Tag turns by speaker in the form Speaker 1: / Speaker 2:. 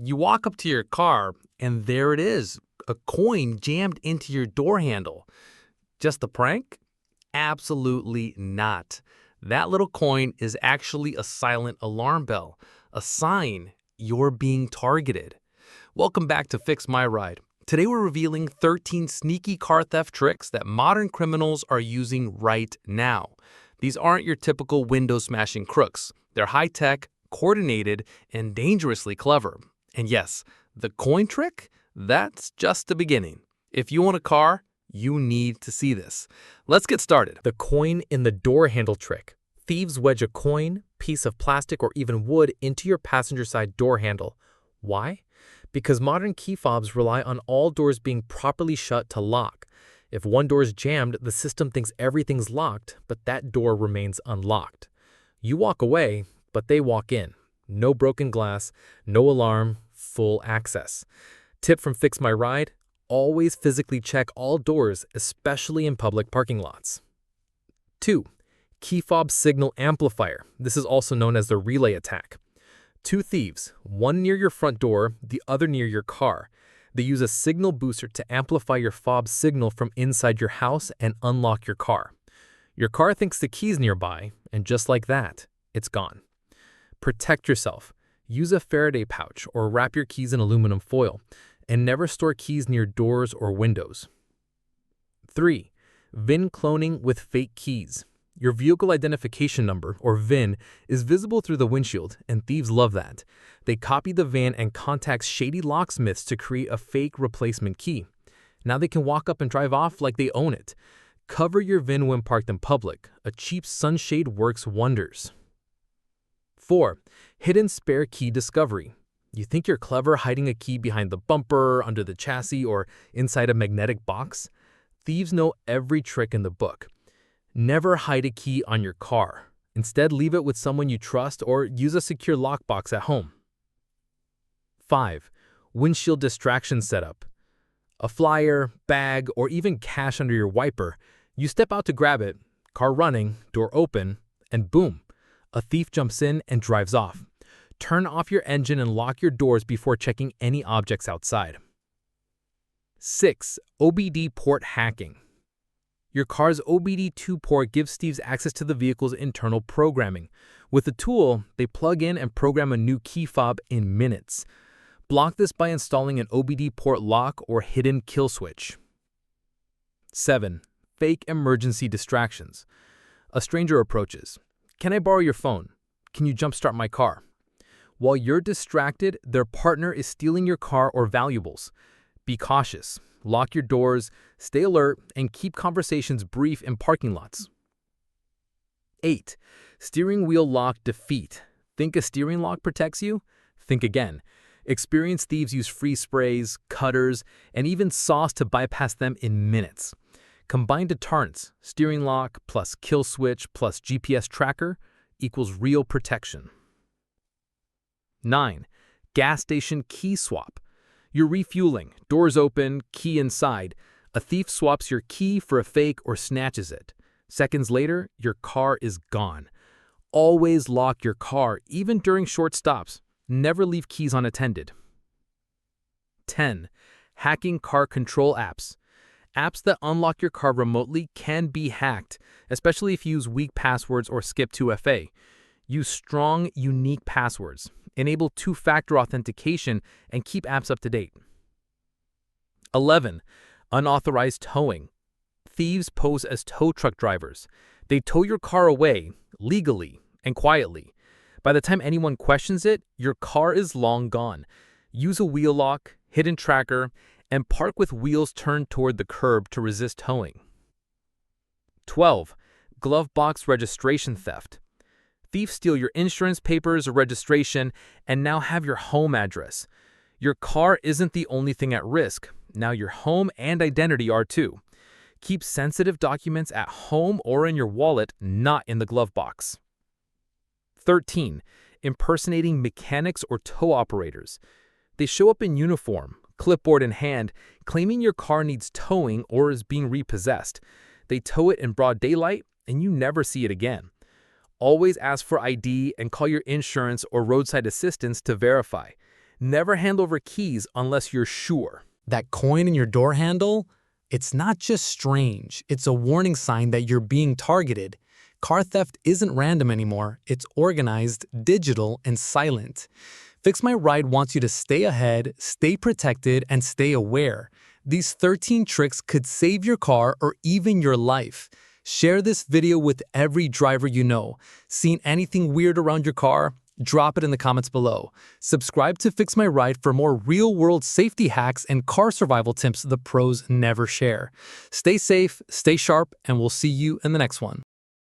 Speaker 1: You walk up to your car, and there it is, a coin jammed into your door handle. Just a prank? Absolutely not. That little coin is actually a silent alarm bell, a sign you're being targeted. Welcome back to Fix My Ride. Today we're revealing 13 sneaky car theft tricks that modern criminals are using right now. These aren't your typical window smashing crooks. They're high-tech, coordinated, and dangerously clever. And yes, the coin trick? That's just the beginning. If you want a car, you need to see this. Let's get started.
Speaker 2: The coin in the door handle trick. Thieves wedge a coin, piece of plastic, or even wood into your passenger side door handle. Why? Because modern key fobs rely on all doors being properly shut to lock. If one door is jammed, the system thinks everything's locked, but that door remains unlocked. You walk away, but they walk in. No broken glass, no alarm, full access. Tip from Fix My Ride: always physically check all doors, especially in public parking lots. 2. Key fob signal amplifier. This is also known as the relay attack. Two thieves, one near your front door, the other near your car. They use a signal booster to amplify your fob signal from inside your house and unlock your car. Your car thinks the key's nearby, and just like that, it's gone. Protect yourself. Use a Faraday pouch or wrap your keys in aluminum foil, and never store keys near doors or windows. 3. VIN cloning with fake keys. Your vehicle identification number, or VIN, is visible through the windshield, and thieves love that. They copy the VIN and contact shady locksmiths to create a fake replacement key. Now they can walk up and drive off like they own it. Cover your VIN when parked in public. A cheap sunshade works wonders. 4. Hidden spare key discovery. You think you're clever hiding a key behind the bumper, under the chassis, or inside a magnetic box? Thieves know every trick in the book. Never hide a key on your car. Instead, leave it with someone you trust or use a secure lockbox at home. 5. Windshield distraction setup. A flyer, bag, or even cash under your wiper. You step out to grab it, car running, door open, and boom, a thief jumps in and drives off. Turn off your engine and lock your doors before checking any objects outside. 6. OBD port hacking. Your car's OBD2 port gives thieves access to the vehicle's internal programming. With the tool, they plug in and program a new key fob in minutes. Block this by installing an OBD port lock or hidden kill switch. 7. Fake emergency distractions. A stranger approaches. "Can I borrow your phone? Can you jumpstart my car?" While you're distracted, their partner is stealing your car or valuables. Be cautious. Lock your doors, stay alert, and keep conversations brief in parking lots. 8. Steering wheel lock defeat. Think a steering lock protects you? Think again. Experienced thieves use freeze sprays, cutters, and even saws to bypass them in minutes. Combine deterrence, steering lock plus kill switch plus GPS tracker equals real protection. 9. Gas station key swap. You're refueling, doors open, key inside. A thief swaps your key for a fake or snatches it. Seconds later, your car is gone. Always lock your car, even during short stops. Never leave keys unattended. 10. Hacking car control apps. Apps that unlock your car remotely can be hacked, especially if you use weak passwords or skip 2FA. Use strong, unique passwords. Enable two-factor authentication and keep apps up to date. 11. Unauthorized towing. Thieves pose as tow truck drivers. They tow your car away, legally and quietly. By the time anyone questions it, your car is long gone. Use a wheel lock, hidden tracker, and park with wheels turned toward the curb to resist towing. 12. Glove box registration theft. Thieves steal your insurance papers or registration and now have your home address. Your car isn't the only thing at risk. Now your home and identity are too. Keep sensitive documents at home or in your wallet, not in the glove box. 13. Impersonating mechanics or tow operators. They show up in uniform, clipboard in hand, claiming your car needs towing or is being repossessed. They tow it in broad daylight and you never see it again. Always ask for ID and call your insurance or roadside assistance to verify. Never hand over keys unless you're sure.
Speaker 1: That coin in your door handle? It's not just strange, it's a warning sign that you're being targeted. Car theft isn't random anymore, it's organized, digital, and silent. Fix My Ride wants you to stay ahead, stay protected, and stay aware. These 13 tricks could save your car or even your life. Share this video with every driver you know. Seen anything weird around your car? Drop it in the comments below. Subscribe to Fix My Ride for more real-world safety hacks and car survival tips the pros never share. Stay safe, stay sharp, and we'll see you in the next one.